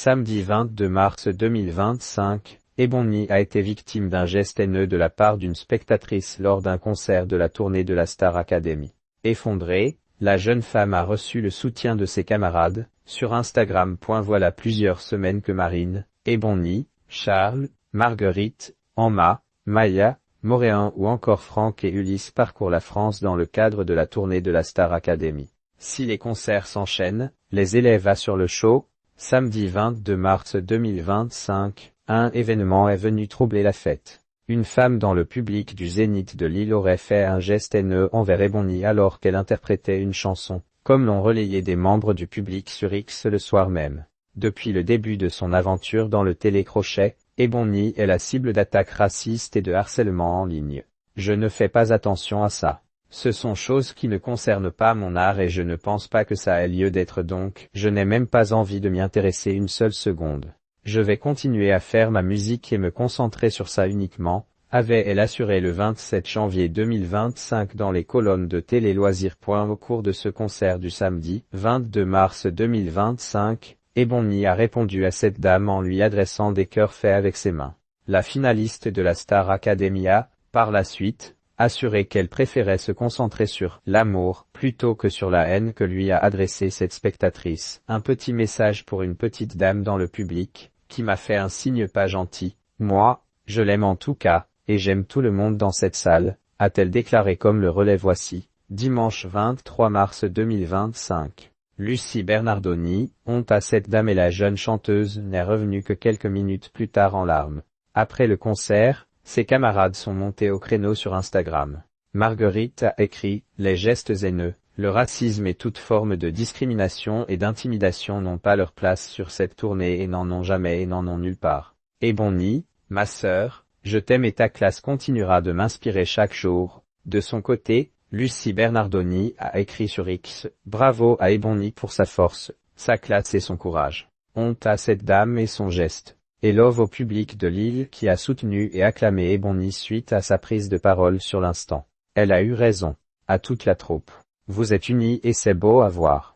Samedi 22 mars 2025, Ebony a été victime d'un geste haineux de la part d'une spectatrice lors d'un concert de la tournée de la Star Academy. Effondrée, la jeune femme a reçu le soutien de ses camarades, sur Instagram. Voilà plusieurs semaines que Marine, Ebony, Charles, Marguerite, Emma, Maya, Moréan ou encore Franck et Ulysse parcourent la France dans le cadre de la tournée de la Star Academy. Si les concerts s'enchaînent, les élèves assurent le show. Samedi 22 mars 2025, un événement est venu troubler la fête. Une femme dans le public du Zénith de Lille aurait fait un geste haineux envers Ebony alors qu'elle interprétait une chanson, comme l'ont relayé des membres du public sur X le soir même. Depuis le début de son aventure dans le télécrochet, Ebony est la cible d'attaques racistes et de harcèlement en ligne. Je ne fais pas attention à ça. Ce sont choses qui ne concernent pas mon art et je ne pense pas que ça ait lieu d'être, donc je n'ai même pas envie de m'y intéresser une seule seconde. Je vais continuer à faire ma musique et me concentrer sur ça uniquement, avait-elle assuré le 27 janvier 2025 dans les colonnes de Télé Loisirs. Au cours de ce concert du samedi 22 mars 2025, Ebony a répondu à cette dame en lui adressant des cœurs faits avec ses mains. La finaliste de la Star Academy a, par la suite, assuré qu'elle préférait se concentrer sur l'amour plutôt que sur la haine que lui a adressée cette spectatrice. Un petit message pour une petite dame dans le public, qui m'a fait un signe pas gentil. Moi, je l'aime en tout cas, et j'aime tout le monde dans cette salle, a-t-elle déclaré comme le relais. Voici, dimanche 23 mars 2025. Lucie Bernardoni, honte à cette dame, et la jeune chanteuse n'est revenue que quelques minutes plus tard en larmes. Après le concert, ses camarades sont montés au créneau sur Instagram. Marguerite a écrit « Les gestes haineux, le racisme et toute forme de discrimination et d'intimidation n'ont pas leur place sur cette tournée et n'en ont jamais et n'en ont nulle part. Ebony, ma sœur, je t'aime et ta classe continuera de m'inspirer chaque jour. » De son côté, Lucie Bernardoni a écrit sur X « Bravo à Ebony pour sa force, sa classe et son courage. Honte à cette dame et son geste. » Et love au public de Lille qui a soutenu et acclamé Ebony suite à sa prise de parole sur l'instant. Elle a eu raison. À toute la troupe. Vous êtes unis et c'est beau à voir.